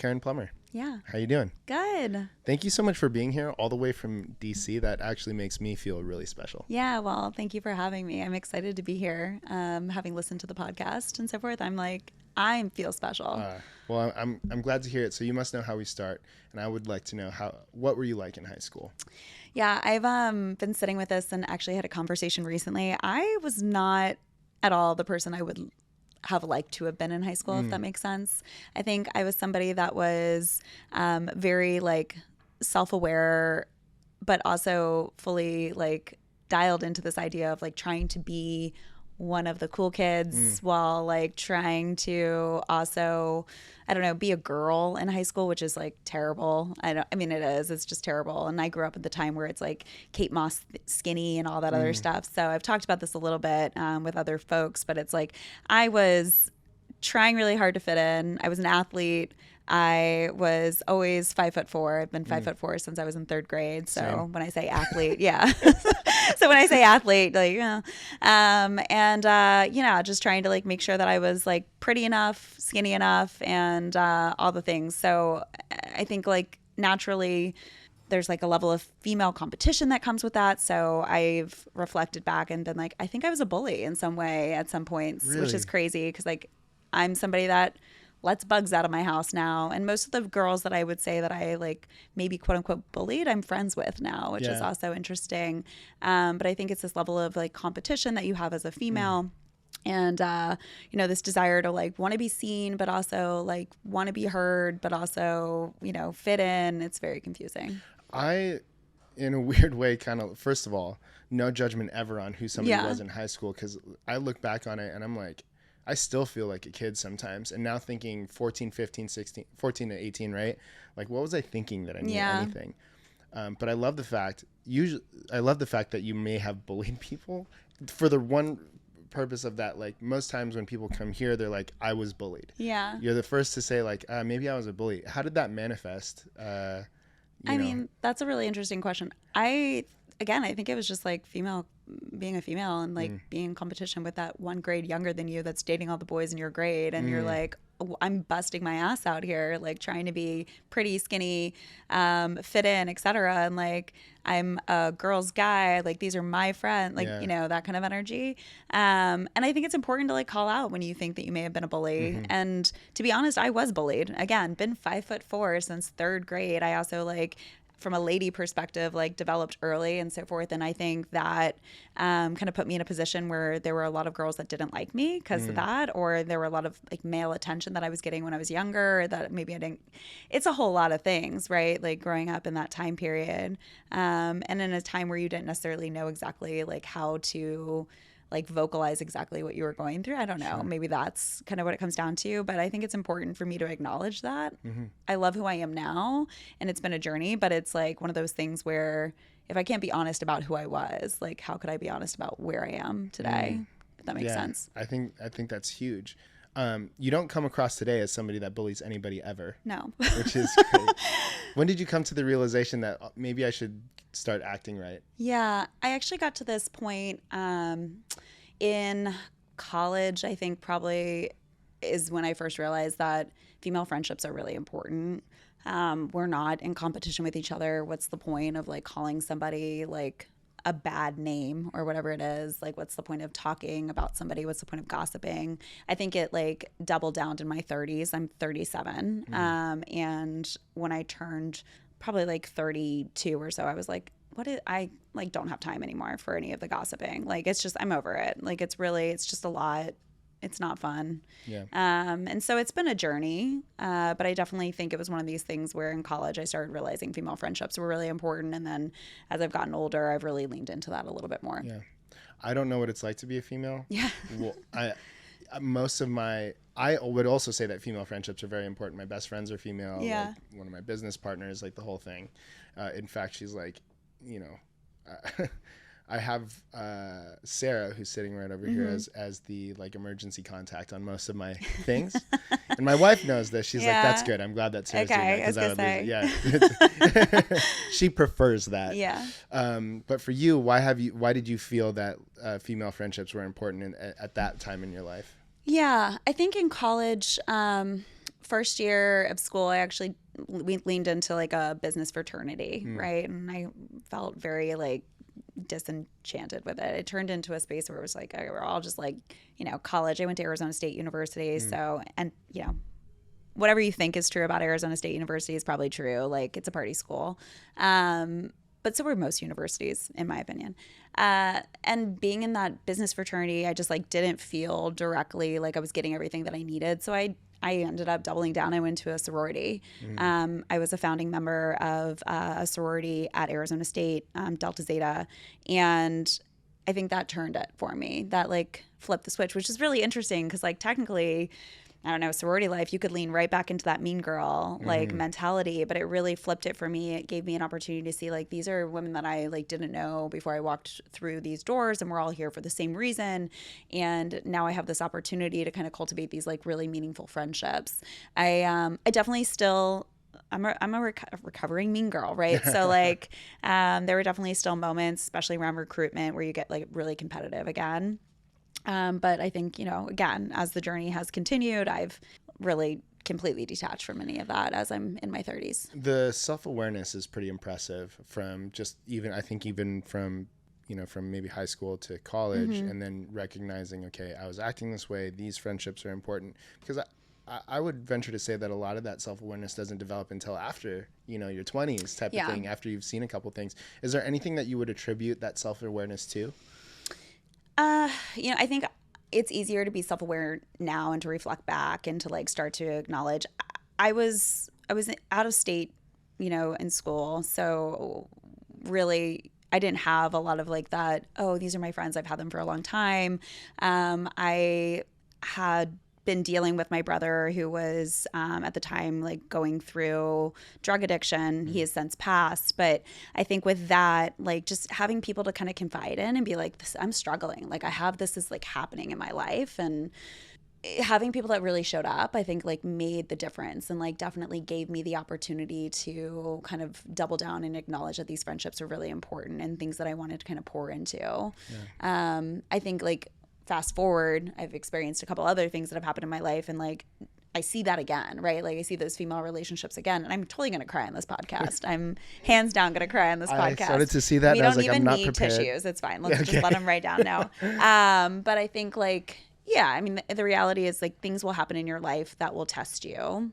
Caren Plummer. Yeah. How you doing? Good. Thank you so much for being here all the way from DC. That actually makes me feel really special. Yeah, well, thank you for having me. I'm excited to be here. Having listened to the podcast and so forth, I feel special. Well, I'm glad to hear it. So you must know how we start, and I would like to know what were you like in high school? Yeah, I've been sitting with this and actually had a conversation recently. I was not at all the person I would have liked to have been in high school, if that makes sense. I think I was somebody that was very self-aware, but also fully dialed into this idea of trying to be one of the cool kids while trying to also, I don't know, be a girl in high school, which is terrible. It is. It's just terrible. And I grew up at the time where it's Kate Moss skinny and all that other stuff. So I've talked about this a little bit with other folks, but it's I was trying really hard to fit in. I was an athlete. I was always 5'4". I've been 5'4" since I was in third grade. So Same. when I say athlete, yeah. So when I say athlete, just trying to make sure that I was pretty enough, skinny enough, and all the things. So I think naturally there's a level of female competition that comes with that. So I've reflected back and been I think I was a bully in some way at some points, Really? which is crazy because I'm somebody that lets bugs out of my house now. And most of the girls that I would say that I maybe quote unquote bullied, I'm friends with now, which is also interesting. But I think it's this level of competition that you have as a female. And, this desire to want to be seen, but also want to be heard, but also, fit in. It's very confusing. I, in a weird way, first of all, no judgment ever on who somebody was in high school. 'Cause I look back on it and I'm I still feel like a kid sometimes. And now thinking 14, 15, 16, 14 to 18, right? What was I thinking that I knew anything? But I love the fact that you may have bullied people for the one purpose of that. Most times when people come here, they're I was bullied. Yeah. You're the first to say maybe I was a bully. How did that manifest? Mean, that's a really interesting question. I think it was just being a female and being in competition with that one grade younger than you that's dating all the boys in your grade, and you're I'm busting my ass out here trying to be pretty, skinny, fit in, etc. And I'm a girl's guy, these are my friends, that kind of energy. And I think it's important to call out when you think that you may have been a bully. And to be honest, I was bullied. Again, been 5'4" since third grade. I also from a lady perspective, developed early and so forth. And I think that kind of put me in a position where there were a lot of girls that didn't like me because of that, or there were a lot of male attention that I was getting when I was younger that maybe I didn't. It's a whole lot of things, right? Growing up in that time period, and in a time where you didn't necessarily know exactly how to vocalize exactly what you were going through. I don't know. Sure. Maybe that's kind of what it comes down to. But I think it's important for me to acknowledge that. I love who I am now, and it's been a journey, but it's one of those things where if I can't be honest about who I was, how could I be honest about where I am today? If that makes sense. I think that's huge. You don't come across today as somebody that bullies anybody ever. No. Which is great. When did you come to the realization that maybe I should start acting right? Yeah, I actually got to this point in college. I think probably is when I first realized that female friendships are really important. We're not in competition with each other. What's the point of calling somebody a bad name or whatever it is? What's the point of talking about somebody? What's the point of gossiping? I think it doubled down in my 30s. I'm 37. And when I turned probably 32 or so, I was I don't have time anymore for any of the gossiping. It's just, I'm over it. It's just a lot. It's not fun. Yeah. And so it's been a journey, but I definitely think it was one of these things where in college I started realizing female friendships were really important. And then as I've gotten older, I've really leaned into that a little bit more. Yeah. I don't know what it's like to be a female. Yeah. Well, I would also say that female friendships are very important. My best friends are female. Yeah. One of my business partners, the whole thing. In fact, she's I have Sarah, who's sitting right over here as the emergency contact on most of my things. And my wife knows this. She's that's good. I'm glad that Sarah's doing that. I was gonna say. Yeah. She prefers that. Yeah. But for you, why did you feel that female friendships were important at that time in your life? Yeah, I think in college, first year of school, we leaned into like a business fraternity, right? And I felt very like disenchanted with it. It turned into a space where it was like, we're all just like, college. I went to Arizona State University. So, and, whatever you think is true about Arizona State University is probably true. Like, it's a party school. But so were most universities, in my opinion. And being in that business fraternity, I just like didn't feel directly like I was getting everything that I needed. So I ended up doubling down. I went to a sorority. I was a founding member of a sorority at Arizona State, Delta Zeta. And I think that turned it for me. That like flipped the switch, which is really interesting because like technically, I don't know, sorority life, you could lean right back into that mean girl like mentality, but it really flipped it for me. It gave me an opportunity to see like these are women that I like didn't know before I walked through these doors, and we're all here for the same reason. And now I have this opportunity to kind of cultivate these like really meaningful friendships. I definitely still I'm a recovering mean girl, right? So like there were definitely still moments, especially around recruitment, where you get like really competitive again. But I think, again, as the journey has continued, I've really completely detached from any of that as I'm in my 30s. The self-awareness is pretty impressive from just even from maybe high school to college, and then recognizing, okay, I was acting this way. These friendships are important, because I would venture to say that a lot of that self-awareness doesn't develop until after, your 20s type of thing, after you've seen a couple things. Is there anything that you would attribute that self-awareness to? I think it's easier to be self-aware now and to reflect back and to like start to acknowledge. I was out of state, in school. So really I didn't have a lot of like that, oh, these are my friends, I've had them for a long time. I had been dealing with my brother, who was at the time like going through drug addiction. He has since passed, but I think with that, like just having people to kind of confide in and be like, I'm struggling, like I have this is like happening in my life, and having people that really showed up, I think like made the difference, and like definitely gave me the opportunity to kind of double down and acknowledge that these friendships are really important and things that I wanted to kind of pour into. I think like fast forward, I've experienced a couple other things that have happened in my life, and like I see that again, right? Like I see those female relationships again, and I'm totally going to cry on this podcast. I'm hands down going to cry on this podcast. I started to see that. We and don't I was like, even I'm not need prepared. tissues. It's fine. Let's just let them write down now. But I think like, yeah, I mean, the reality is like things will happen in your life that will test you.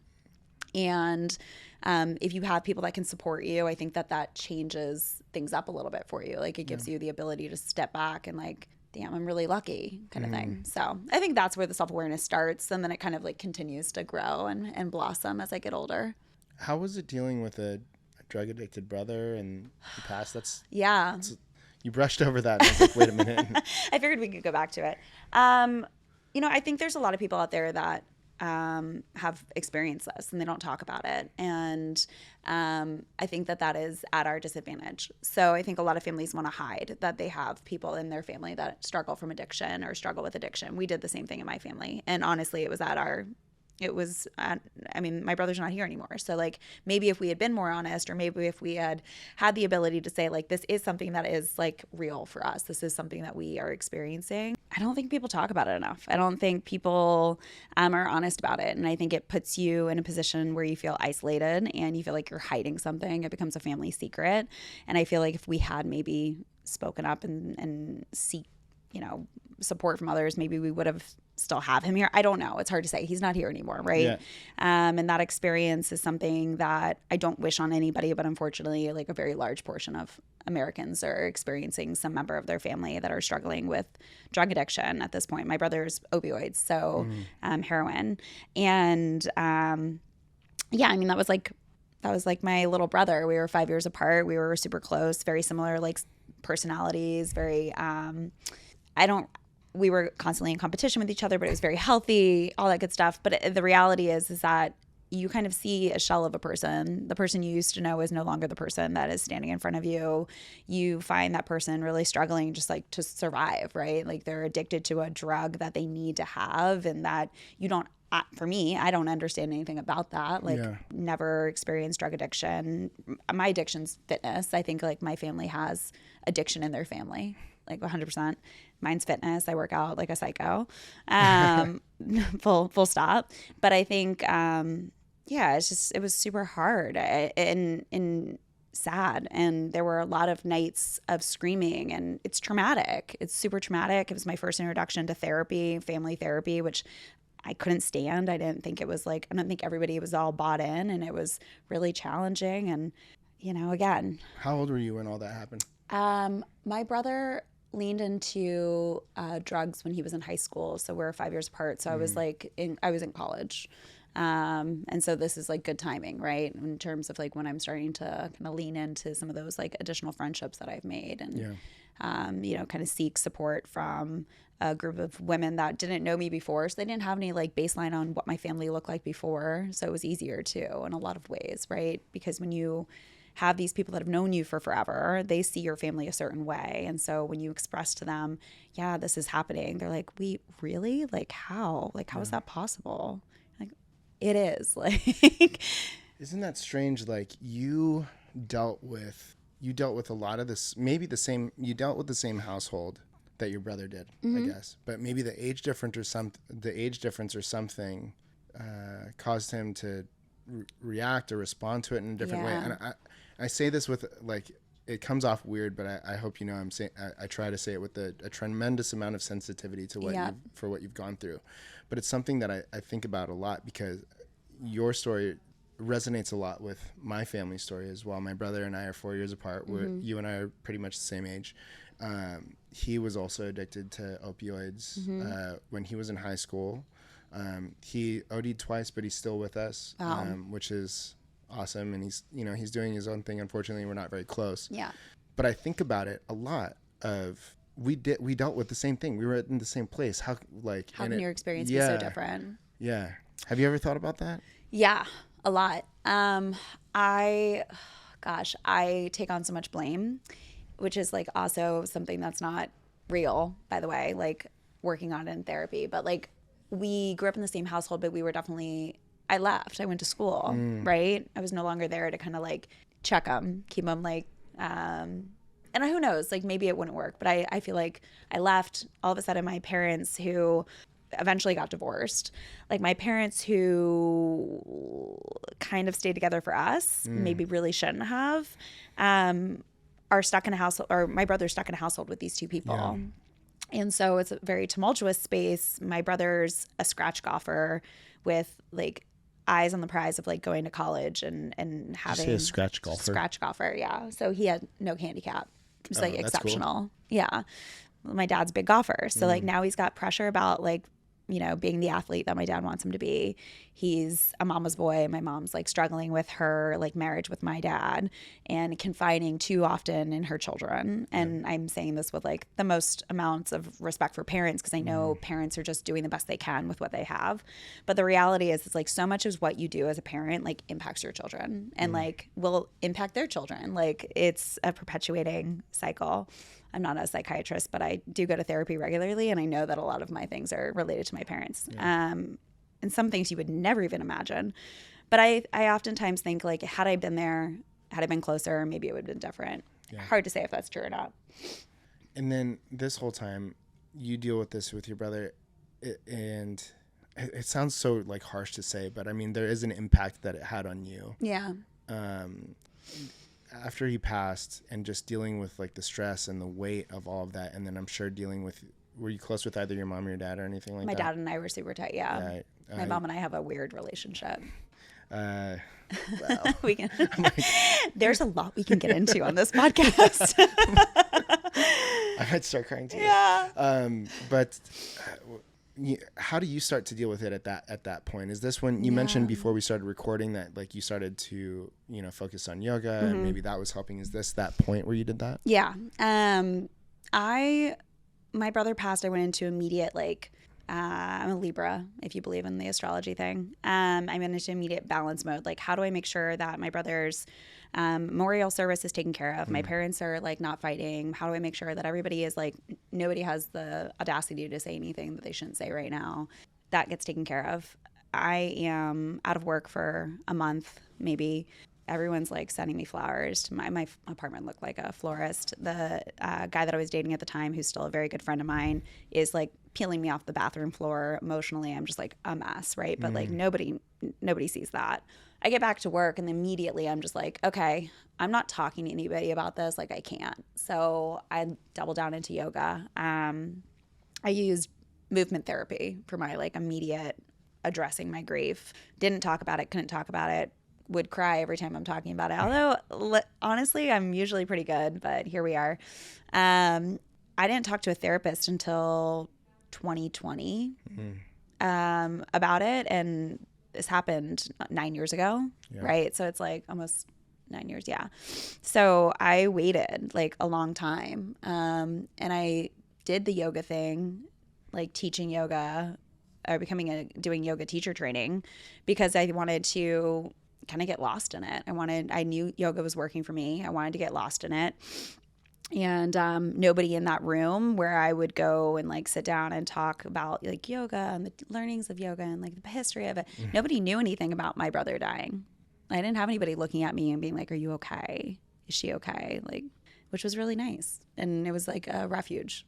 And if you have people that can support you, I think that changes things up a little bit for you. Like it gives you the ability to step back and like, damn, I'm really lucky kind of thing. So I think that's where the self-awareness starts, and then it kind of like continues to grow and blossom as I get older. How was it dealing with a drug addicted brother and he passed? You brushed over that, and I was like, wait a minute. I figured we could go back to it. I think there's a lot of people out there that have experienced this and they don't talk about it. And I think that is at our disadvantage. So I think a lot of families want to hide that they have people in their family that struggle from addiction or struggle with addiction. We did the same thing in my family. And honestly, my brother's not here anymore. So like maybe if we had been more honest, or maybe if we had the ability to say like, this is something that is like real for us, this is something that we are experiencing, I don't think people talk about it enough. I don't think people are honest about it. And I think it puts you in a position where you feel isolated and you feel like you're hiding something. It becomes a family secret. And I feel like if we had maybe spoken up and seek, support from others, maybe we would have still have him here. I don't know. It's hard to say. He's not here anymore, right? Yeah. And that experience is something that I don't wish on anybody, but unfortunately, like a very large portion of Americans are experiencing some member of their family that are struggling with drug addiction at this point. My brother's opioids, so heroin. And that was like my little brother. We were 5 years apart. We were super close, very similar, like personalities, very, we were constantly in competition with each other, but it was very healthy, all that good stuff. But the reality is that you kind of see a shell of a person. The person you used to know is no longer the person that is standing in front of you. You find that person really struggling just like to survive, right? Like they're addicted to a drug that they need to have, and that you don't, for me, I don't understand anything about that. Like never experienced drug addiction. My addiction's fitness. I think like my family has addiction in their family, like 100%. Mine's fitness. I work out like a psycho. Full stop. But I think, it was super hard and sad. And there were a lot of nights of screaming, and it's traumatic. It's super traumatic. It was my first introduction to therapy, family therapy, which I couldn't stand. I don't think everybody was all bought in, and it was really challenging. And, again. How old were you when all that happened? My brother leaned into drugs when he was in high school. So we're 5 years apart. So I was I was in college. And so this is like good timing, right? In terms of like when I'm starting to kind of lean into some of those like additional friendships that I've made and, kind of seek support from a group of women that didn't know me before. So they didn't have any like baseline on what my family looked like before. So it was easier too in a lot of ways, right? Because when you have these people that have known you for forever, they see your family a certain way. And so when you express to them, yeah, this is happening, they're like, wait, really? Like how? Like, how is that possible? Like, it is. Like, isn't that strange? Like you dealt with a lot of this, maybe you dealt with the same household that your brother did, I guess, but maybe the age difference or something caused him to react or respond to it in a different way. And I say this with like, it comes off weird, but I hope I'm saying, I try to say it with a tremendous amount of sensitivity to what you've gone through. But it's something that I think about a lot because your story resonates a lot with my family story as well. My brother and I are 4 years apart. You and I are pretty much the same age. He was also addicted to opioids when he was in high school. He OD'd twice, but he's still with us, which is awesome. And he's doing his own thing. Unfortunately, we're not very close. Yeah. But I think about it a lot of we dealt with the same thing. We were in the same place. How can your experience be so different? Yeah. Have you ever thought about that? Yeah, a lot. I take on so much blame, which is like also something that's not real, by the way, like working on it in therapy. But like we grew up in the same household, but I left. I went to school, right? I was no longer there to kind of like check them, keep them like, and who knows, like maybe it wouldn't work. But I feel like I left. All of a sudden, my parents who eventually got divorced, like my parents who kind of stayed together for us, maybe really shouldn't have, are stuck in a household, or my brother's stuck in a household with these two people. Yeah. And so it's a very tumultuous space. My brother's a scratch golfer with like eyes on the prize of like going to college and having a scratch golfer. Yeah. So he had no handicap. It was like exceptional. Cool. Yeah. My dad's a big golfer. So like now he's got pressure about like, being the athlete that my dad wants him to be. He's a mama's boy. My mom's like struggling with her like marriage with my dad and confiding too often in her children. And I'm saying this with like the most amounts of respect for parents because I know parents are just doing the best they can with what they have. But the reality is it's like so much of what you do as a parent like impacts your children and like will impact their children. Like it's a perpetuating cycle. I'm not a psychiatrist, but I do go to therapy regularly, and I know that a lot of my things are related to my parents. And some things you would never even imagine. But I oftentimes think, like, had I been there, had I been closer, maybe it would have been different. Yeah. Hard to say if that's true or not. And then this whole time, you deal with this with your brother, and it sounds so, like, harsh to say, but, I mean, there is an impact that it had on you. Yeah. After he passed and just dealing with like the stress and the weight of all of that. And then I'm sure dealing with, were you close with either your mom or your dad or anything like that? My dad and I were super tight. Yeah. My mom and I have a weird relationship. Well, we can, there's a lot we can get into on this podcast. I might start crying too. Yeah. But how do you start to deal with it at that point? Is this when you mentioned before we started recording that like you started to focus on yoga and maybe that was helping? Is this that point where you did that? Yeah. My brother passed. I went into immediate I'm a Libra, if you believe in the astrology thing. I'm into immediate balance mode. Like, how do I make sure that my brother's memorial service is taken care of? My parents are like not fighting. How do I make sure that everybody is like, nobody has the audacity to say anything that they shouldn't say right now? That gets taken care of. I am out of work for a month, maybe. everyone's like sending me flowers. My apartment looked like a florist. The guy that I was dating at the time, who's still a very good friend of mine, is like peeling me off the bathroom floor emotionally. I'm just like a mess, right? But like nobody sees that. I get back to work and immediately I'm just like, okay, I'm not talking to anybody about this. Like I can't. So I double down into yoga. I used movement therapy for my like immediate addressing my grief. Didn't talk about it, couldn't talk about it, would cry every time I'm talking about it. Although honestly, I'm usually pretty good, but here we are. I didn't talk to a therapist until 2020 about it. And this happened 9 years ago, right? So it's like almost 9 years. Yeah. So I waited like a long time. And I did the yoga thing, like teaching yoga or doing yoga teacher training, because I wanted to kind of get lost in it. I knew yoga was working for me. I wanted to get lost in it. And nobody in that room where I would go and like sit down and talk about like yoga and the learnings of yoga and like the history of it. Nobody knew anything about my brother dying. I didn't have anybody looking at me and being like, "Are you okay? Is she okay?" Like, which was really nice. And it was like a refuge.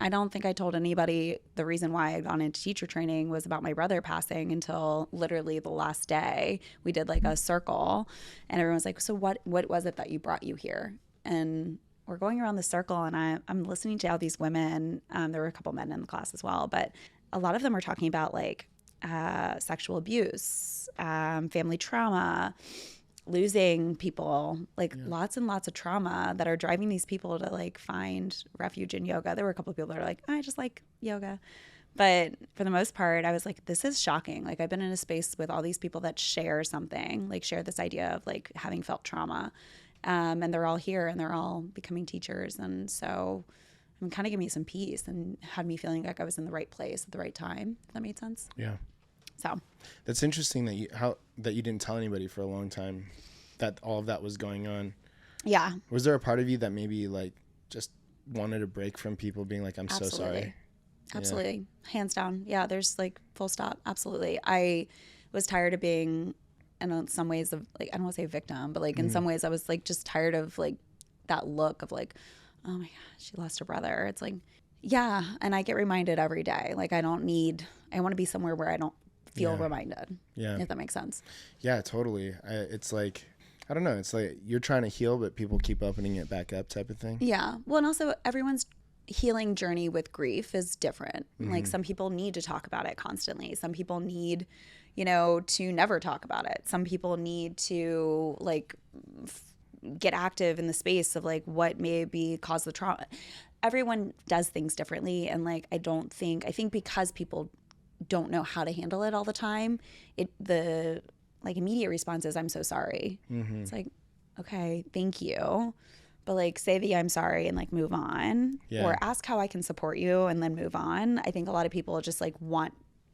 I don't think I told anybody the reason why I'd gone into teacher training was about my brother passing until literally the last day. We did like a circle and everyone's like, "So what was it that brought you here?" And we're going around the circle and I'm listening to all these women. There were a couple men in the class as well, but a lot of them are talking about like sexual abuse, family trauma, losing people, like lots and lots of trauma that are driving these people to like find refuge in yoga. There were a couple of people that are like, I just like yoga. But for the most part, I was like, this is shocking. Like I've been in a space with all these people that share something, like share this idea of like having felt trauma. And they're all here and they're all becoming teachers. And so it kind of gave me some peace and had me feeling like I was in the right place at the right time, if that made sense. Yeah. So that's interesting that you didn't tell anybody for a long time that all of that was going on. Yeah. Was there a part of you that maybe like just wanted a break from people being like, I'm Absolutely. so sorry? Absolutely. Yeah. Hands down. Yeah. There's like full stop. Absolutely. I was tired of being, and in some ways of like, I don't want to say victim, but like in some ways I was like just tired of like that look of like, oh my gosh, she lost her brother. It's like, yeah. And I get reminded every day. Like I want to be somewhere where I don't feel reminded. Yeah. If that makes sense. Yeah, totally. It's like, I don't know. It's like you're trying to heal, but people keep opening it back up type of thing. Yeah. Well, and also everyone's healing journey with grief is different. Like some people need to talk about it constantly. Some people need, to never talk about it. Some people need to like get active in the space of like what maybe caused the trauma. Everyone does things differently. And like, I think because people don't know how to handle it all the time, the like immediate response is, I'm so sorry. It's like, okay, thank you. But like say the I'm sorry and like move on, or ask how I can support you and then move on. I think a lot of people just like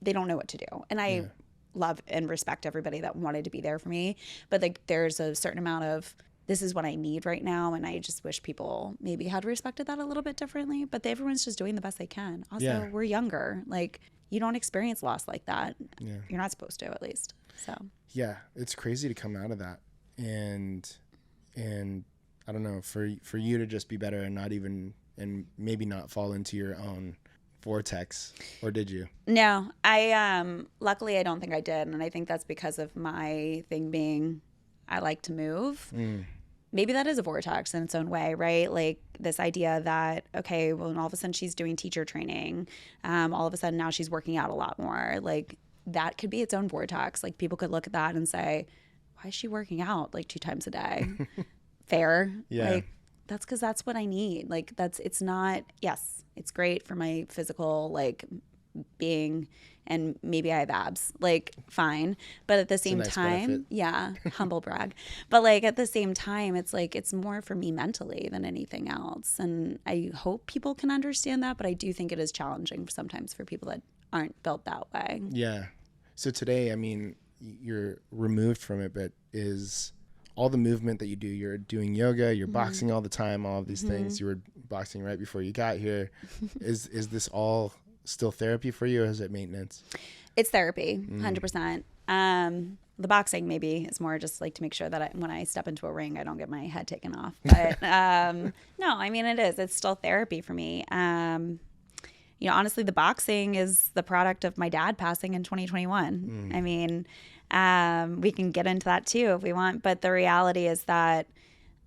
they don't know what to do. And I love and respect everybody that wanted to be there for me. But like there's a certain amount of, this is what I need right now. And I just wish people maybe had respected that a little bit differently. But everyone's just doing the best they can. Also, we're younger. Like you don't experience loss like that. Yeah. You're not supposed to, at least. So yeah, it's crazy to come out of that. And I don't know, for you to just be better and maybe not fall into your own vortex, or did you? No, I luckily I don't think I did, and I think that's because of my thing being I like to move. Maybe that is a vortex in its own way, right? Like this idea that, okay, well, all of a sudden she's doing teacher training, all of a sudden now she's working out a lot more. Like that could be its own vortex. Like people could look at that and say, why is she working out like 2 times a day? Fair. Yeah. Like that's because that's what I need. Like it's not, yes, it's great for my physical like being, and maybe I have abs, like fine. But at the same time, humble brag. But like at the same time, it's like, it's more for me mentally than anything else. And I hope people can understand that, but I do think it is challenging sometimes for people that aren't built that way. Yeah. So today, I mean, you're removed from it, but is all the movement that you do, you're doing yoga, you're boxing all the time, all of these things. You were boxing right before you got here. Is this all still therapy for you, or is it maintenance? It's therapy, 100%. The boxing maybe is more just like to make sure that when I step into a ring, I don't get my head taken off. But no, I mean, it is. It's still therapy for me. Honestly, the boxing is the product of my dad passing in 2021. I mean, we can get into that too if we want. But the reality is that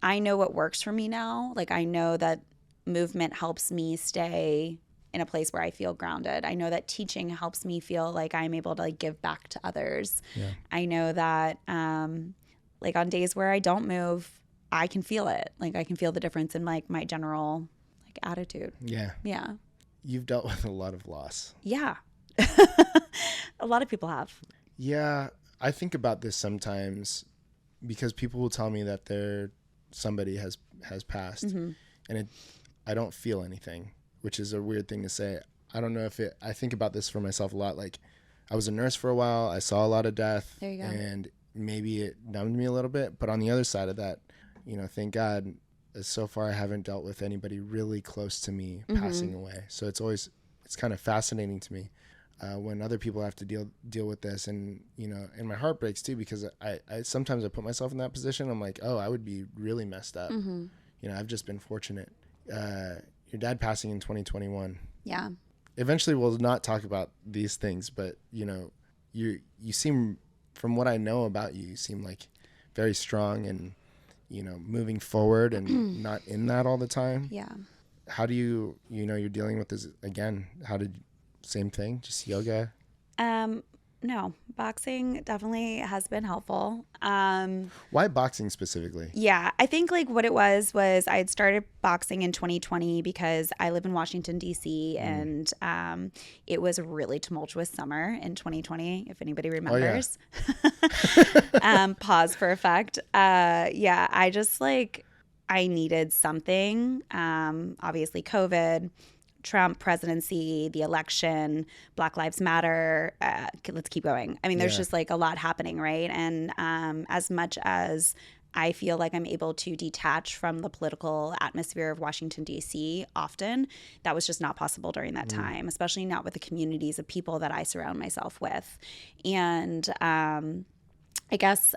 I know what works for me now. Like, I know that movement helps me stay in a place where I feel grounded. I know that teaching helps me feel like I'm able to like give back to others. Yeah. I know that like on days where I don't move, I can feel it. Like I can feel the difference in like my general like attitude. Yeah. Yeah. You've dealt with a lot of loss. Yeah. A lot of people have. Yeah. I think about this sometimes because people will tell me that somebody has passed and I don't feel anything, which is a weird thing to say. I don't know I think about this for myself a lot. Like I was a nurse for a while. I saw a lot of death. There you go. And maybe it numbed me a little bit. But on the other side of that, thank God, so far I haven't dealt with anybody really close to me passing away. So it's kind of fascinating to me when other people have to deal with this. And, and my heart breaks too, because I sometimes I put myself in that position. I'm like, oh, I would be really messed up. I've just been fortunate. Your dad passing in 2021. Yeah. Eventually we'll not talk about these things, but you seem, from what I know about you, you seem like very strong and, moving forward and not in that all the time. Yeah. How do you're dealing with this again? Same thing, just yoga? No, boxing definitely has been helpful. Why boxing specifically? Yeah, I think like what it was I had started boxing in 2020 because I live in Washington, D.C. And it was a really tumultuous summer in 2020, if anybody remembers. Oh, yeah. Pause for effect. Yeah, I just I needed something. Obviously COVID, Trump presidency, the election, Black Lives Matter. Let's keep going. I mean, there's just a lot happening, right? And as much as I feel like I'm able to detach from the political atmosphere of Washington, D.C. often, that was just not possible during that time, especially not with the communities of people that I surround myself with. And I guess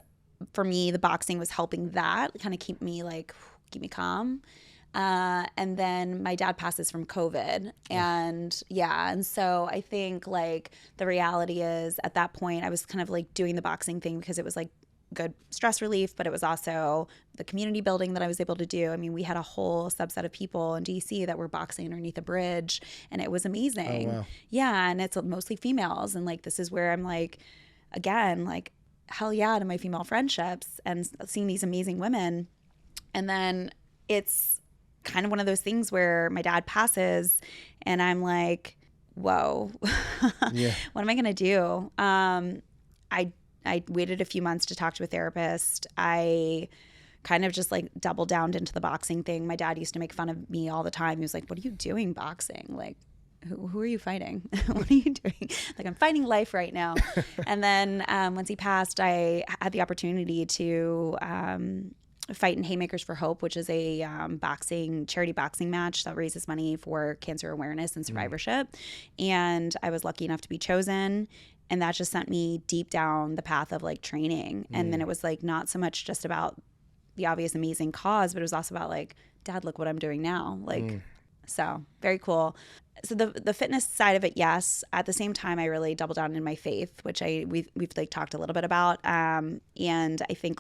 for me, the boxing was helping that kind of keep me calm. And then my dad passes from COVID and so I think the reality is at that point I was kind of doing the boxing thing because it was good stress relief, but it was also the community building that I was able to do. I mean, we had a whole subset of people in DC that were boxing underneath a bridge and it was amazing. Oh, wow. Yeah. And it's mostly females. And this is where I'm again, hell yeah to my female friendships and seeing these amazing women. And then it's kind of one of those things where my dad passes and I'm like, whoa, yeah. What am I going to do? I waited a few months to talk to a therapist. I kind of just doubled down into the boxing thing. My dad used to make fun of me all the time. He was like, what are you doing boxing? Who are you fighting? What are you doing? I'm fighting life right now. And then once he passed, I had the opportunity to fight in Haymakers for Hope, which is a charity boxing match that raises money for cancer awareness and survivorship. And I was lucky enough to be chosen. And that just sent me deep down the path of training. And then it was not so much just about the obvious amazing cause, but it was also about Dad, look what I'm doing now. So very cool. So the fitness side of it, yes. At the same time, I really doubled down in my faith, which we've talked a little bit about. And I think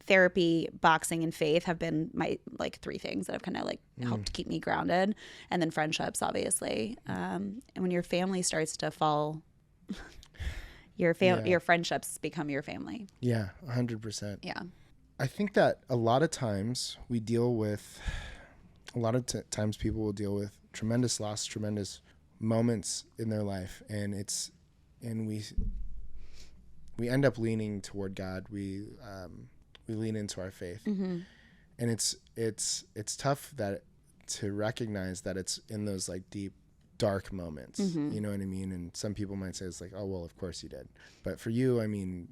therapy, boxing, and faith have been my three things that have kind of helped keep me grounded. And then friendships, obviously. And when your family starts to fall, your friendships become your family. Yeah, 100%. Yeah. I think that a lot of times people will deal with tremendous loss, tremendous moments in their life, and we end up leaning toward God. We lean into our faith, and it's tough to recognize that it's in those deep, dark moments. You know what I mean? And some people might say it's oh well, of course you did, but for you, I mean,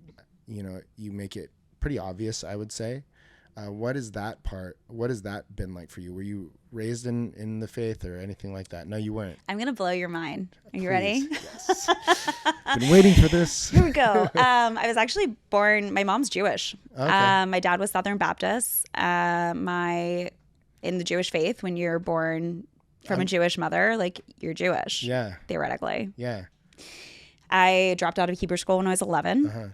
you make it pretty obvious, I would say. What has that been like for you? Were you raised in the faith or anything like that? No, you weren't. I'm going to blow your mind. Are you Please. ready? Yes. Been waiting for this. Here we go. I was actually born, my mom's Jewish. Okay. My dad was Southern Baptist. In the Jewish faith, when you're born from a Jewish mother, like you're Jewish. Yeah. Theoretically. Yeah. I dropped out of Hebrew school when I was 11. Uh-huh.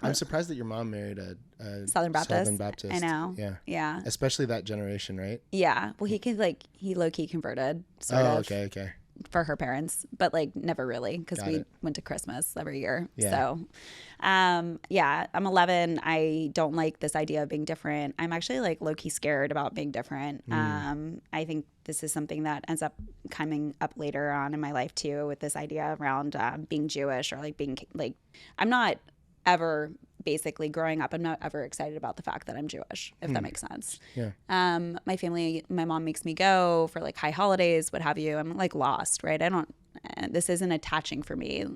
I'm surprised that your mom married a Southern Baptist. Southern Baptist. I know. Yeah. Yeah. Especially that generation, right? Yeah. Well, he low-key converted sort of Okay. for her parents, but like never really, because Got we it. went to Christmas every year. Yeah. So, yeah, I'm 11. I don't like this idea of being different. I'm actually like low-key scared about being different. I think this is something that ends up coming up later on in my life too, with this idea around being Jewish, or like being like, I'm not ever, basically growing up, I'm not ever excited about the fact that I'm Jewish, if that makes sense. Yeah. My family, my mom makes me go for like high holidays, what have you. I'm like lost, right? This isn't attaching for me.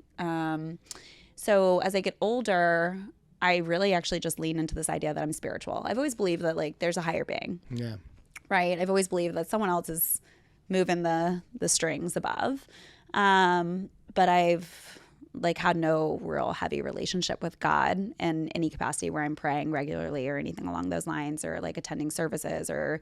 So as I get older, I really actually just lean into this idea that I'm spiritual. I've always believed that like there's a higher being. Yeah. Right? I've always believed that someone else is moving the strings above. But I've like had no real heavy relationship with God in any capacity where I'm praying regularly or anything along those lines, or like attending services, or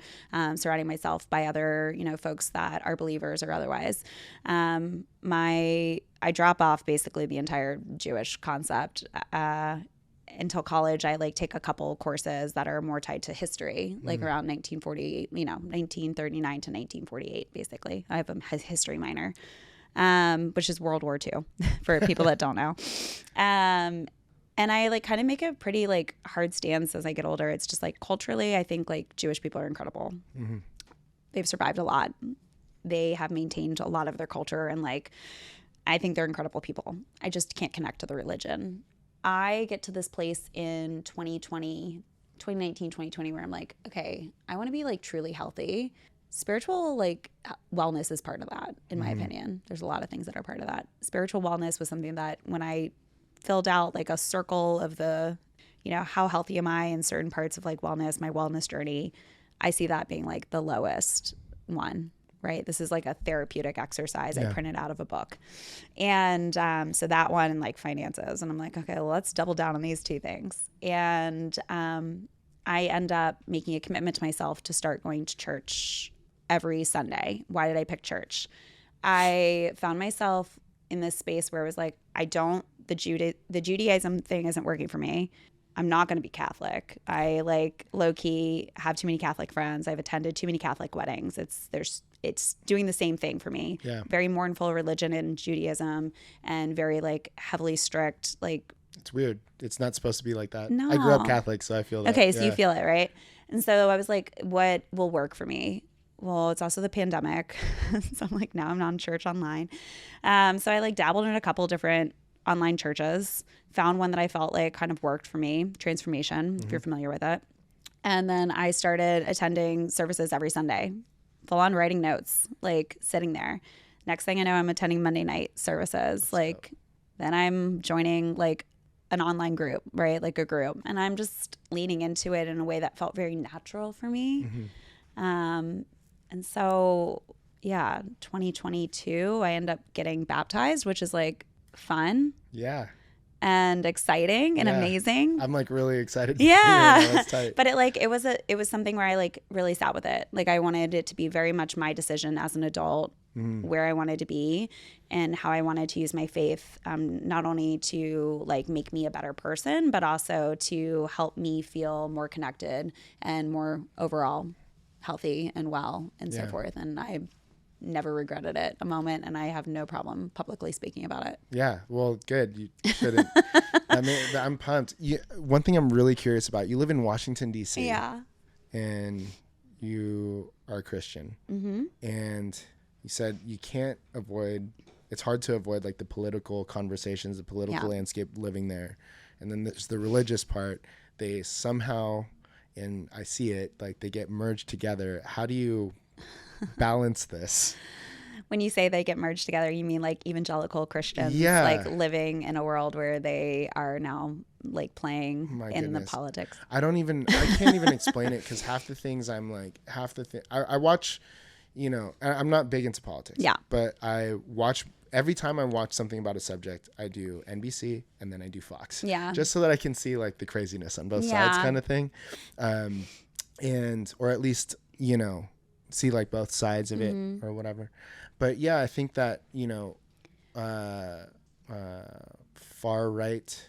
surrounding myself by other, folks that are believers or otherwise. I drop off basically the entire Jewish concept until college. I like take a couple courses that are more tied to history, like around 1948, 1939 to 1948, basically. I have a history minor. Which is World War II for people that don't know. And I like kind of make a pretty like hard stance as I get older. It's just like culturally, I think like Jewish people are incredible. Mm-hmm. They've survived a lot. They have maintained a lot of their culture, and like, I think they're incredible people. I just can't connect to the religion. I get to this place in 2019, 2020, where I'm like, okay, I want to be like truly healthy. Spiritual like wellness is part of that, in my opinion. There's a lot of things that are part of that. Spiritual wellness was something that when I filled out like a circle of the, how healthy am I in certain parts of like wellness, my wellness journey, I see that being like the lowest one, right? This is like a therapeutic exercise. I printed out of a book. And so that one, and like finances. And I'm like, okay, well, let's double down on these two things. And I end up making a commitment to myself to start going to church every Sunday. Why did I pick church? I found myself in this space where it was like, the Judaism thing isn't working for me. I'm not going to be Catholic. I like low key have too many Catholic friends. I've attended too many Catholic weddings. It's doing the same thing for me. Yeah. Very mournful religion in Judaism, and very like heavily strict, like, it's weird. It's not supposed to be like that. No. I grew up Catholic, so I feel that. Okay, so you feel it, right? And so I was like, what will work for me? Well, it's also the pandemic. So I'm like, now I'm not in church online. So I like dabbled in a couple different online churches, found one that I felt like kind of worked for me, Transformation, if you're familiar with it. And then I started attending services every Sunday, full on writing notes, like sitting there. Next thing I know, I'm attending Monday night services. Then I'm joining like an online group, right? Like a group. And I'm just leaning into it in a way that felt very natural for me. And so, 2022, I end up getting baptized, which is like fun. Yeah. And exciting and amazing. I'm like really excited. Yeah. That's tight. But it was something where I like really sat with it. Like I wanted it to be very much my decision as an adult, where I wanted to be and how I wanted to use my faith, not only to like make me a better person, but also to help me feel more connected and more overall healthy and well and so forth. And I never regretted it a moment, and I have no problem publicly speaking about it. Yeah, well, good. You shouldn't. I'm pumped. One thing I'm really curious about, you live in Washington, D.C. Yeah. And you are a Christian. Mm-hmm. And you said you can't avoid, it's hard to avoid like the political conversations, the political landscape living there. And then there's the religious part. They somehow, and I see it, like they get merged together. How do you balance this? When you say they get merged together, you mean like evangelical Christians, like living in a world where they are now like playing the politics. I can't even explain it, because half the things I watch, I'm not big into politics. Yeah. But every time I watch something about a subject, I do NBC and then I do Fox. Yeah. Just so that I can see like the craziness on both sides kind of thing. Or at least, see like both sides of it or whatever. But yeah, I think that, far right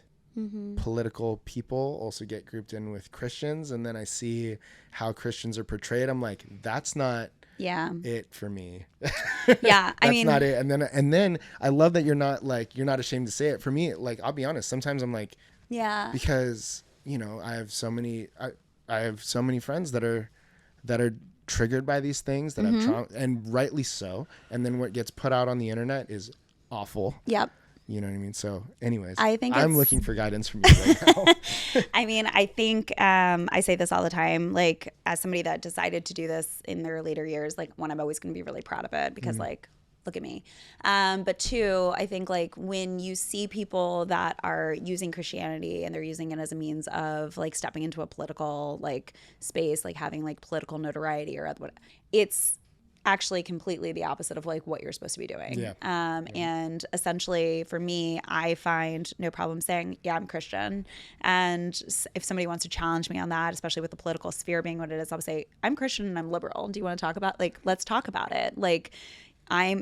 political people also get grouped in with Christians. And then I see how Christians are portrayed. I'm like, that's not it for me. Yeah. That's not it. And then I love that you're not ashamed to say it. For me, like, I'll be honest, sometimes I'm like, because, I have so many friends that are triggered by these things, that have trauma, and rightly so. And then what gets put out on the internet is awful. Yep. You know what I mean? So anyways, I'm looking for guidance from you right now. I think I say this all the time, like, as somebody that decided to do this in their later years, like, one, I'm always going to be really proud of it, because like, look at me. But two, I think like when you see people that are using Christianity and they're using it as a means of like stepping into a political like space, like having like political notoriety or other, it's actually completely the opposite of like what you're supposed to be doing. And essentially for me, I find no problem saying, yeah, I'm Christian. And if somebody wants to challenge me on that, especially with the political sphere being what it is, I'll say, I'm Christian and I'm liberal. Do you want to talk about, like, let's talk about it. Like,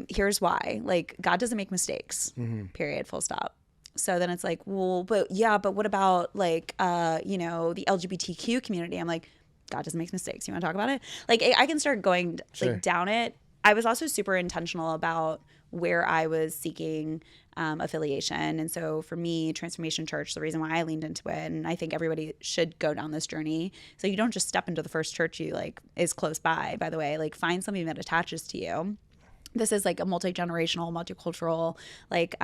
here's why, like, God doesn't make mistakes, period, full stop. So then it's like, well, but what about like, the LGBTQ community? I'm like, God doesn't make mistakes. You want to talk about it? Like, I can start going like down it. I was also super intentional about where I was seeking affiliation. And so for me, Transformation Church, the reason why I leaned into it, and I think everybody should go down this journey. So you don't just step into the first church you like is close by the way, like, find something that attaches to you. This is like a multi-generational, multicultural, like,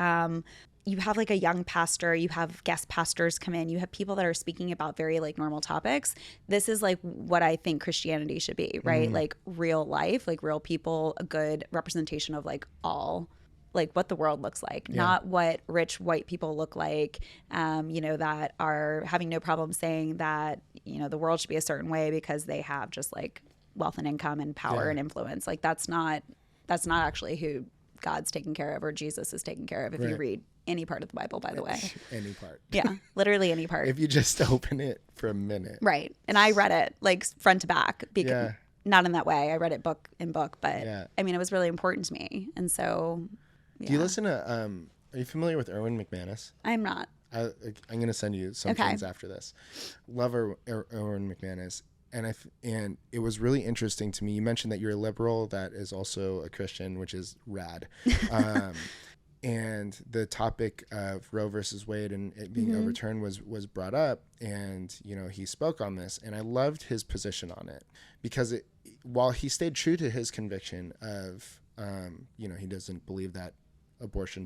you have like a young pastor, you have guest pastors come in, you have people that are speaking about very like normal topics. This is like what I think Christianity should be, right? Like real life, like real people, a good representation of like all, like what the world looks like, not what rich white people look like, that are having no problem saying that, the world should be a certain way because they have just like wealth and income and power and influence. Like that's not actually who God's taking care of or Jesus is taking care of if you read any part of the Bible, by the way. Any part. Yeah, literally any part. If you just open it for a minute. Right. And I read it like front to back, because not in that way. I read it book in book, but I mean, it was really important to me. And so, Do you listen to, are you familiar with Erwin McManus? I'm not. I'm going to send you some things after this. Love Erwin McManus. And it was really interesting to me. You mentioned that you're a liberal that is also a Christian, which is rad. And the topic of Roe versus Wade and it being overturned was brought up, and he spoke on this, and I loved his position on it, because while he stayed true to his conviction of he doesn't believe that abortion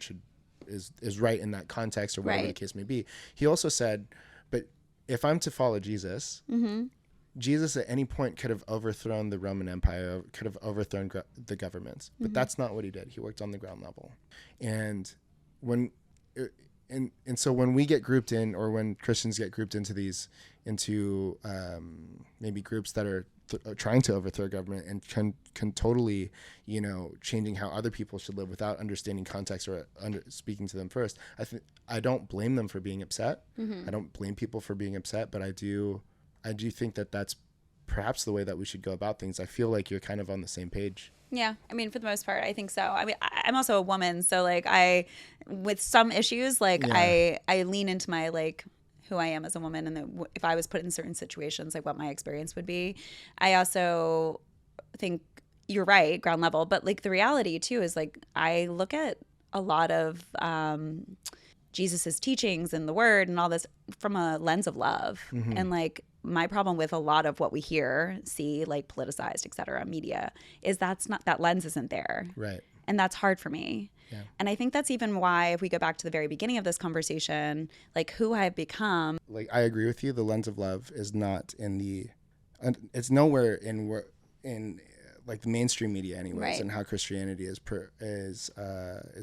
is right in that context or whatever the case may be, he also said, but if I'm to follow Jesus, Jesus at any point could have overthrown the Roman Empire, could have overthrown the governments, but that's not what he did. He worked on the ground level. And so when we get grouped in, or when Christians get grouped into maybe groups that are trying to overthrow government and can totally, changing how other people should live without understanding context or speaking to them first, I don't blame them for being upset. I don't blame people for being upset, but I do think that that's perhaps the way that we should go about things. I feel like you're kind of on the same page. Yeah. I mean, for the most part, I think so. I mean, I'm also a woman. So like with some issues, like I lean into my, like, who I am as a woman. And if I was put in certain situations, like what my experience would be. I also think you're right, ground level. But like the reality too is like, I look at a lot of, Jesus's teachings and the word and all this from a lens of love. And like my problem with a lot of what we see, like politicized, et cetera, media, is that lens isn't there. Right. And that's hard for me. Yeah. And I think that's even why, if we go back to the very beginning of this conversation, like who I've become. Like, I agree with you. The lens of love is not it's nowhere in like the mainstream media anyways, right. and how Christianity is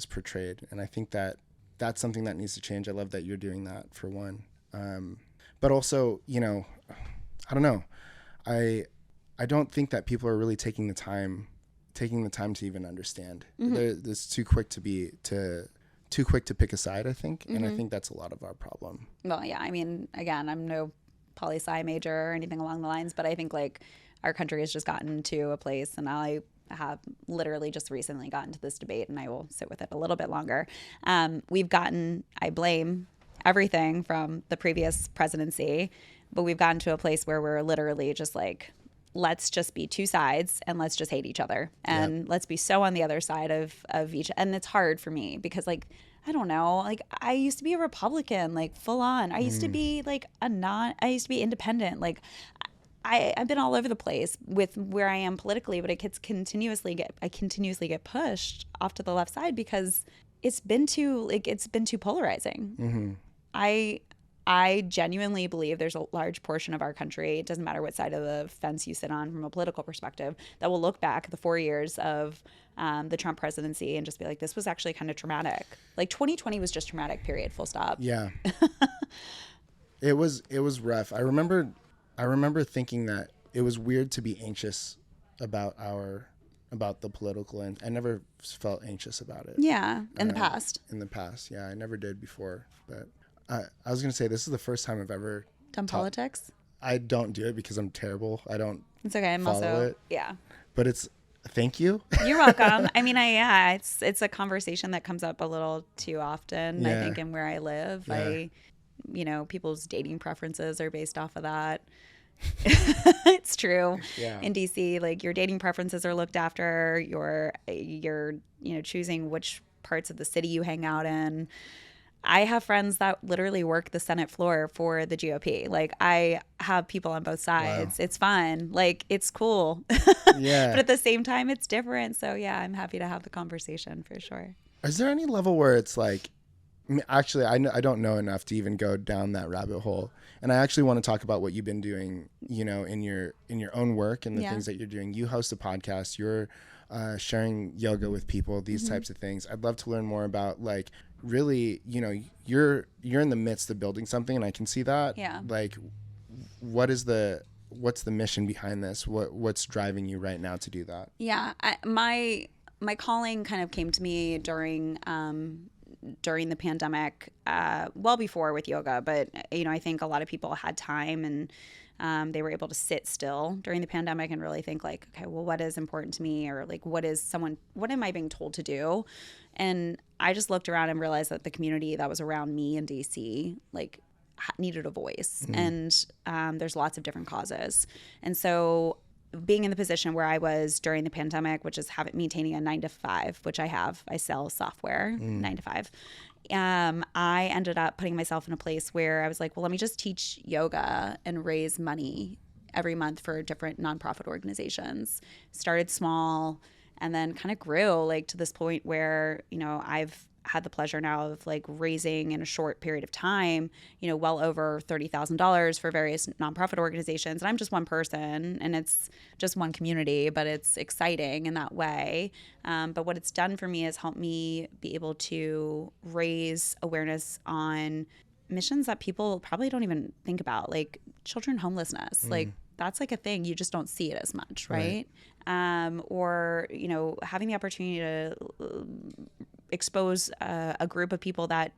portrayed. And I think that that's something that needs to change. I love that you're doing that, for one. But also, you know, I don't know. I don't think that people are really taking the time to even understand. It's too quick to pick a side, I think. And I think that's a lot of our problem. Well, yeah, I mean, again, I'm no poli-sci major or anything along the lines, but I think like our country has just gotten to a place, and I have literally just recently gotten to this debate, and I will sit with it a little bit longer. I blame everything from the previous presidency, but we've gotten to a place where we're literally just like, let's just be two sides and let's just hate each other, and let's be so on the other side of each. And it's hard for me because like, I don't know, like I used to be a Republican, like full on. I used to be like I used to be independent. Like I've been all over the place with where I am politically, but I continuously get pushed off to the left side because it's been too polarizing. I genuinely believe there's a large portion of our country, it doesn't matter what side of the fence you sit on from a political perspective, that will look back at the 4 years of the Trump presidency and just be like, this was actually kind of traumatic. Like 2020 was just traumatic, period, full stop. Yeah. It was rough. I remember thinking that it was weird to be anxious about the political, and I never felt anxious about it. Yeah, in the past. Yeah, I never did before, but I was going to say, this is the first time I've ever done politics. I don't do it because I'm terrible. I don't. It's okay. I'm also it. Yeah. But thank you. You're welcome. I mean, it's a conversation that comes up a little too often, I think, in where I live. Yeah. People's dating preferences are based off of that. It's true. Yeah. In DC, like your dating preferences are looked after. You're choosing which parts of the city you hang out in. I have friends that literally work the Senate floor for the GOP. Like I have people on both sides. Wow. It's fun. Like it's cool. Yeah. But at the same time, it's different. So yeah, I'm happy to have the conversation for sure. Is there any level where it's like, actually, I don't know enough to even go down that rabbit hole. And I actually want to talk about what you've been doing, in your own work and the things that you're doing. You host a podcast. You're sharing yoga with people, these types of things. I'd love to learn more about like, really, you're in the midst of building something, and I can see that. Yeah. Like, what's the mission behind this? What's driving you right now to do that? Yeah, my calling kind of came to me during the pandemic, well before with yoga, but I think a lot of people had time and they were able to sit still during the pandemic and really think like, okay, well, what is important to me, or like what am I being told to do? And I just looked around and realized that the community that was around me in DC like needed a voice. And there's lots of different causes. And so being in the position where I was during the pandemic, which is maintaining a 9-to-5, which I sell software 9 to 5. I ended up putting myself in a place where I was like, well, let me just teach yoga and raise money every month for different nonprofit organizations. Started small and then kind of grew like to this point where, I've had the pleasure now of like raising in a short period of time, well over $30,000 for various nonprofit organizations. And I'm just one person and it's just one community, but it's exciting in that way. But what it's done for me is helped me be able to raise awareness on missions that people probably don't even think about, like children homelessness. Like that's like a thing. You just don't see it as much, right? Or, having the opportunity to expose a group of people that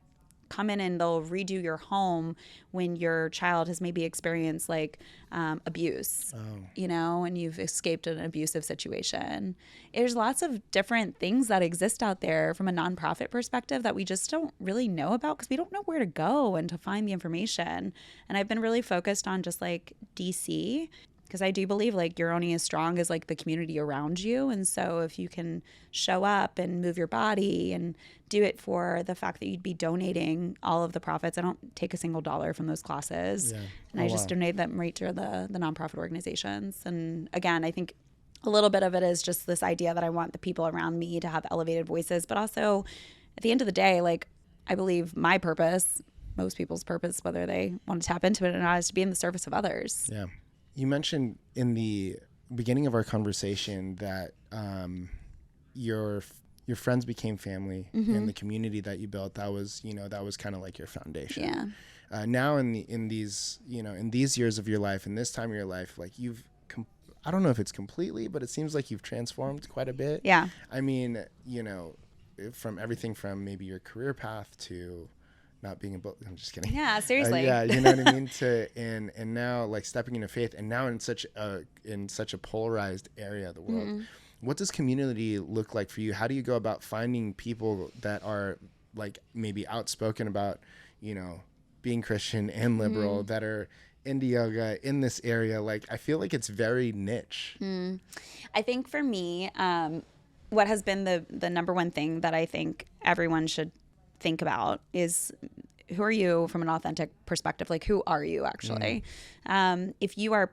come in and they'll redo your home when your child has maybe experienced like abuse, and you've escaped an abusive situation. There's lots of different things that exist out there from a nonprofit perspective that we just don't really know about because we don't know where to go and to find the information. And I've been really focused on just like DC, because I do believe like you're only as strong as like the community around you. And so if you can show up and move your body and do it for the fact that you'd be donating all of the profits. I don't take a single dollar from those classes. Yeah. And I just donate them right to the nonprofit organizations. And again, I think a little bit of it is just this idea that I want the people around me to have elevated voices, but also at the end of the day, like I believe my purpose, most people's purpose, whether they want to tap into it or not, is to be in the service of others. Yeah. You mentioned in the beginning of our conversation that your friends became family, and the community that you built, that was kind of like your foundation. Yeah. Now in these years of your life, in this time of your life, like I don't know if it's completely, but it seems like you've transformed quite a bit. Yeah. I mean, from everything from maybe your career path to not being I'm just kidding. Yeah, seriously. Yeah, you know what I mean? And now like stepping into faith, and now in such a polarized area of the world. What does community look like for you? How do you go about finding people that are like maybe outspoken about, being Christian and liberal, that are into yoga in this area? Like, I feel like it's very niche. I think for me, what has been the number one thing that I think everyone should think about is, who are you from an authentic perspective? Like, who are you actually? If you are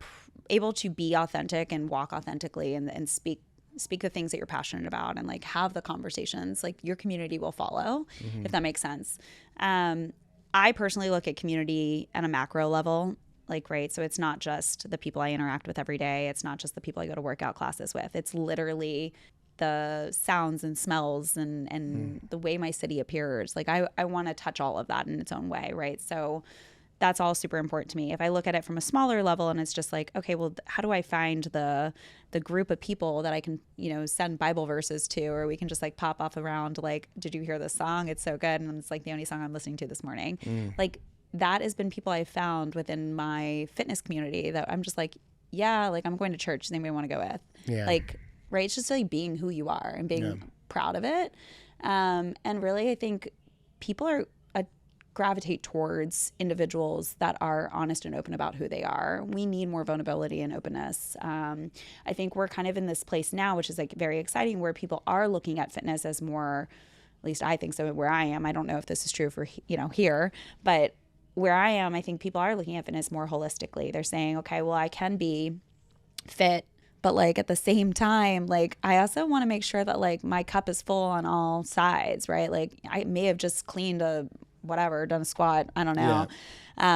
able to be authentic and walk authentically and speak the things that you're passionate about, and like have the conversations, like your community will follow, if that makes sense. I personally look at community at a macro level, like, right. So it's not just the people I interact with every day. It's not just the people I go to workout classes with. It's literally the sounds and smells and the way my city appears. Like I want to touch all of that in its own way. Right. So that's all super important to me. If I look at it from a smaller level, and it's just like, okay, well, how do I find the group of people that I can, send Bible verses to, or we can just like pop off around, like, did you hear this song? It's so good. And it's like the only song I'm listening to this morning. Like, that has been people I've found within my fitness community that I'm just like, yeah, like I'm going to church. Does anybody want to go with? Yeah. Like, right. It's just like being who you are and being proud of it. And really, I think people are gravitate towards individuals that are honest and open about who they are. We need more vulnerability and openness. I think we're kind of in this place now, which is like very exciting, where people are looking at fitness as more, at least I think so where I am. I don't know if this is true for, here, but where I am, I think people are looking at fitness more holistically. They're saying, okay, well, I can be fit, but like at the same time, like I also want to make sure that like my cup is full on all sides, right? Like I may have just cleaned done a squat, I don't know,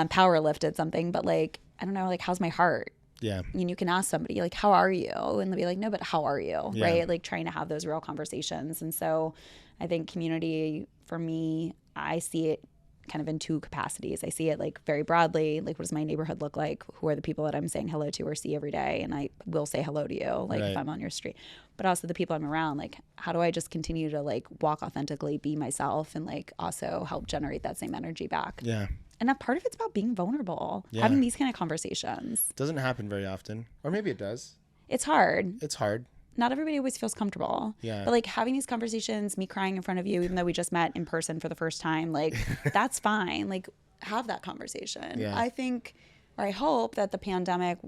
power lifted something, but like, I don't know, like, how's my heart? Yeah. I mean, you can ask somebody like, how are you? And they'll be like, no, but how are you? Yeah. Right. Like trying to have those real conversations. And so I think community for me, I see it kind of in two capacities. I see it like very broadly, like, what does my neighborhood look like? Who are the people that I'm saying hello to or see every day? And I will say hello to you, like if I'm on your street, but also the people I'm around, like, how do I just continue to like walk authentically, be myself, and like also help generate that same energy back? Yeah. And that part of it's about being vulnerable, having these kind of conversations. Doesn't happen very often, or maybe it does. It's hard. Not everybody always feels comfortable. Yeah. But like having these conversations, me crying in front of you, even though we just met in person for the first time, like that's fine. Like have that conversation. Yeah. I think, or I hope that the pandemic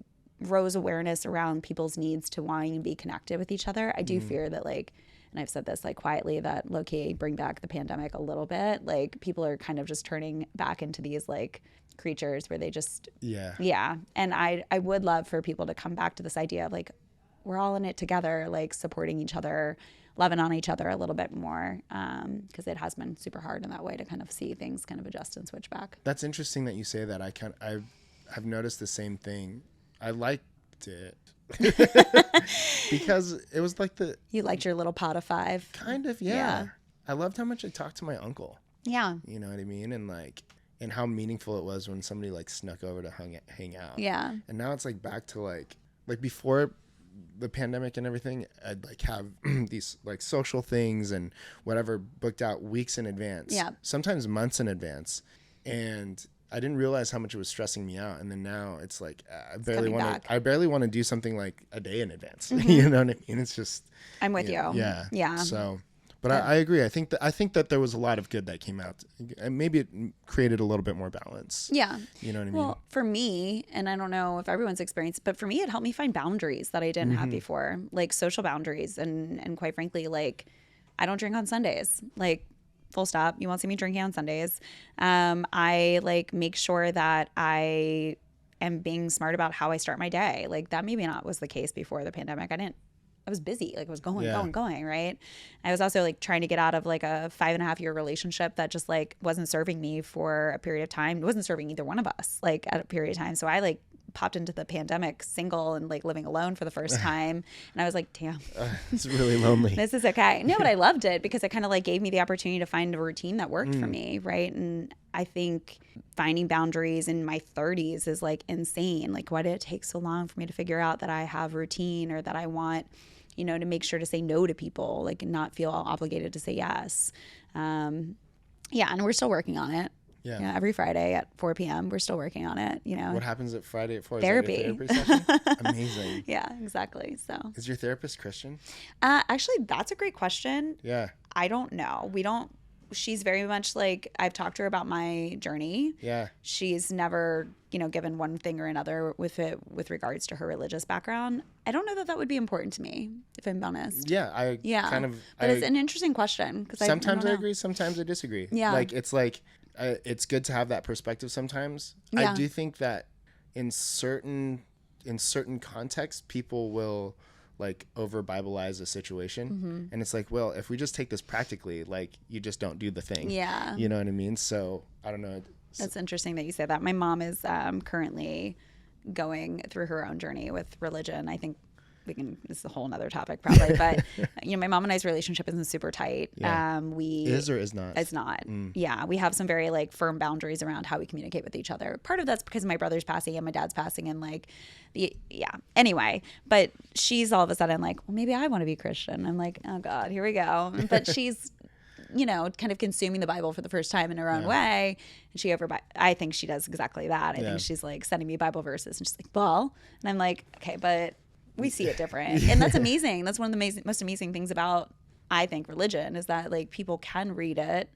rose awareness around people's needs to wanting to be connected with each other. I do fear that like, and I've said this like quietly, that low-key bring back the pandemic a little bit. Like people are kind of just turning back into these like creatures where they just, yeah. And I would love for people to come back to this idea of like, we're all in it together, like supporting each other, loving on each other a little bit more, because it has been super hard in that way to kind of see things kind of adjust and switch back. That's interesting that you say that. I've noticed the same thing. I liked it because it was like you liked your little pot of five. Kind of, yeah. I loved how much I talked to my uncle. Yeah. You know what I mean? And how meaningful it was when somebody like snuck over to hang out. Yeah. And now it's like back to like before the pandemic and everything, I'd like have these like social things and whatever booked out weeks in advance. Yeah. Sometimes months in advance. And I didn't realize how much it was stressing me out. And then now it's like, I barely want to do something like a day in advance. You know what I mean? It's just, I'm with you. Yeah. Yeah. So, but I agree. I think that there was a lot of good that came out, and maybe it created a little bit more balance. Yeah. You know what I mean? Well, for me, and I don't know if everyone's experienced, but for me, it helped me find boundaries that I didn't have before, like social boundaries. And quite frankly, like I don't drink on Sundays, like full stop. You won't see me drinking on Sundays. I like make sure that I am being smart about how I start my day. Like that maybe not was the case before the pandemic. I was busy, like I was going, right? I was also like trying to get out of like a 5.5-year relationship that just like wasn't serving me for a period of time. It wasn't serving either one of us like at a period of time. So I like popped into the pandemic single and like living alone for the first time. And I was like, damn, it's really lonely. This is okay. No, but I loved it because it kind of like gave me the opportunity to find a routine that worked for me. Right. And I think finding boundaries in my 30s is like insane. Like, why did it take so long for me to figure out that I have routine, or that I want, you know, to make sure to say no to people, like, and not feel obligated to say yes. Yeah. And we're still working on it. Yeah. You know, every Friday at 4 p.m. we're still working on it. You know, what happens at Friday at 4? Therapy. Is that your therapy session? Amazing. Yeah, exactly. So, is your therapist Christian? Actually, that's a great question. Yeah. I don't know. She's very much like, I've talked to her about my journey. Yeah. She's never, you know, given one thing or another with regards to her religious background. I don't know that would be important to me, if I'm honest. Yeah. But it's an interesting question. Because sometimes I agree, sometimes I disagree. Yeah. Like, it's good to have that perspective sometimes. Yeah. I do think that in certain contexts, people will like over Biblize a situation, and it's like, well, if we just take this practically, like, you just don't do the thing. Yeah. You know what I mean? So I don't know. That's interesting that you say that. My mom is currently going through her own journey with religion. I think this is a whole nother topic probably, but you know, my mom and I's relationship isn't super tight. Yeah. Is or is not? It's not. Yeah. We have some very like firm boundaries around how we communicate with each other. Part of that's because my brother's passing and my dad's passing, and like, anyway, but she's all of a sudden like, well, maybe I want to be Christian. I'm like, oh God, here we go. But she's, you know, kind of consuming the Bible for the first time in her own way. And I think she does exactly that. I think she's like sending me Bible verses and she's like, well, and I'm like, okay, but we see it different. And that's amazing. That's one of the most amazing things about, I think, religion, is that like people can read it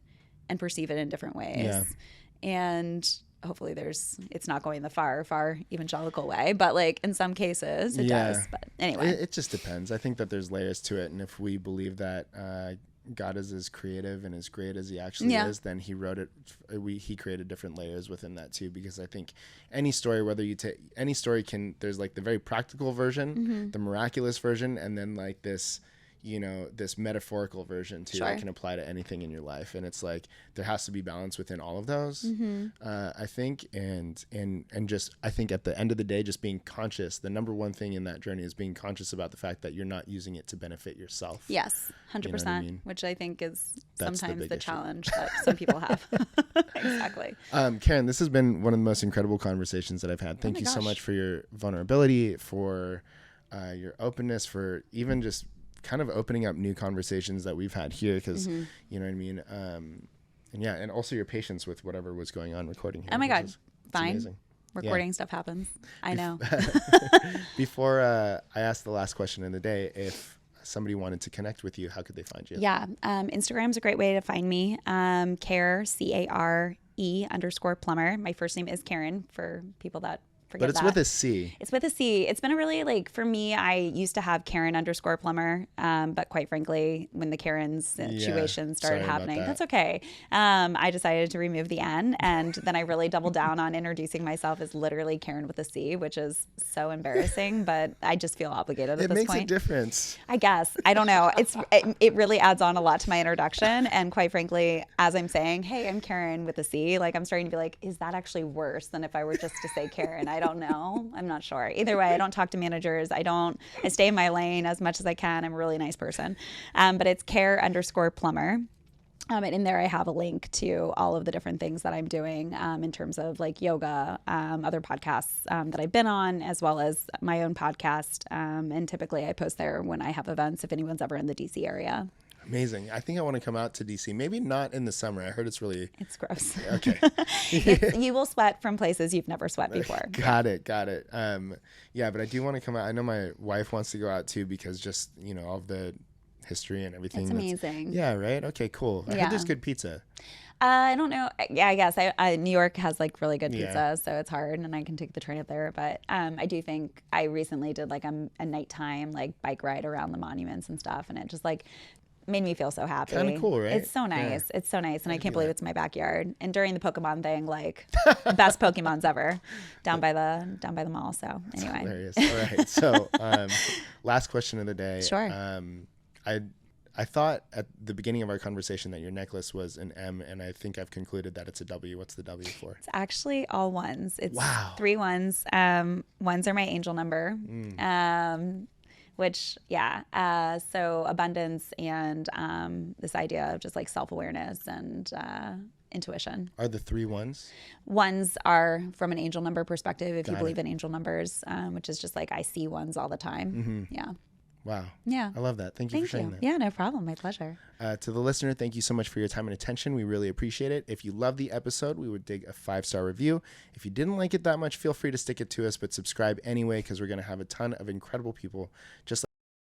and perceive it in different ways. Yeah. And hopefully it's not going the far evangelical way, but like in some cases it does. But anyway. It just depends. I think that there's layers to it. And if we believe that God is as creative and as great as he actually is, then he wrote it. He created different layers within that too, because I think any story, whether you take any story, there's like the very practical version, the miraculous version, and then like this, you know, this metaphorical version too, that can apply to anything in your life. And it's like, there has to be balance within all of those, I think. And just, I think at the end of the day, just being conscious, the number one thing in that journey is being conscious about the fact that you're not using it to benefit yourself. Yes, 100%, you know what I mean? Which I think is That's sometimes the issue. Challenge that some people have. Exactly. Caren, this has been one of the most incredible conversations that I've had. Thank you so much for your vulnerability, for your openness, for even just kind of opening up new conversations that we've had here, because you know what I mean, and also your patience with whatever was going on recording here. Oh my God, fine. Amazing. Recording stuff happens. I know. Before I ask the last question in the day, if somebody wanted to connect with you, how could they find you? Yeah, Instagram's a great way to find me. Care, CARE_Plummer. My first name is Caren, for people that forget But it's with a C. It's with a C. It's been a really, like, for me, I used to have Caren_Plummer, but quite frankly, when the Caren situation started happening, that's okay. I decided to remove the N, and then I really doubled down on introducing myself as literally Caren with a C, which is so embarrassing, but I just feel obligated at this point. It makes a difference. I guess. I don't know. It really adds on a lot to my introduction, and quite frankly, as I'm saying, hey, I'm Caren with a C, like, I'm starting to be like, is that actually worse than if I were just to say Caren? I don't know. I'm not sure. Either way, I don't talk to managers. I stay in my lane as much as I can. I'm a really nice person. But it's Care_Plummer. And in there, I have a link to all of the different things that I'm doing in terms of like yoga, other podcasts that I've been on, as well as my own podcast. And typically I post there when I have events, if anyone's ever in the DC area. Amazing. I think I want to come out to DC. Maybe not in the summer. I heard it's gross. Okay. You will sweat from places you've never sweat before. Got it. Yeah, but I do want to come out. I know my wife wants to go out too, because just, you know, all of the history and everything. It's amazing. Yeah, right? Okay, cool. I heard there's good pizza. I don't know. Yeah, I guess New York has like really good pizza, so it's hard, and I can take the train up there. But I do think I recently did like a nighttime like bike ride around the monuments and stuff, and it just like made me feel so happy. Kind of cool, right? It's so nice. Yeah. It's so nice, and I can't believe it's in my backyard. And during the Pokemon thing, like best Pokemons ever, down by the mall. So anyway, that's hilarious. All right. So last question of the day. Sure. I thought at the beginning of our conversation that your necklace was an M, and I think I've concluded that it's a W. What's the W for? It's actually all ones. It's wow. 3 ones. Ones are my angel number. Which, so abundance and this idea of just like self-awareness and intuition. Are the 3 ones? Ones are from an angel number perspective, if you believe in angel numbers, which is just like I see ones all the time. Mm-hmm. Yeah. Wow. Yeah. I love that. Thank you for sharing that. Yeah, no problem. My pleasure. To the listener, thank you so much for your time and attention. We really appreciate it. If you love the episode, we would dig a 5-star review. If you didn't like it that much, feel free to stick it to us, but subscribe anyway, because we're going to have a ton of incredible people just like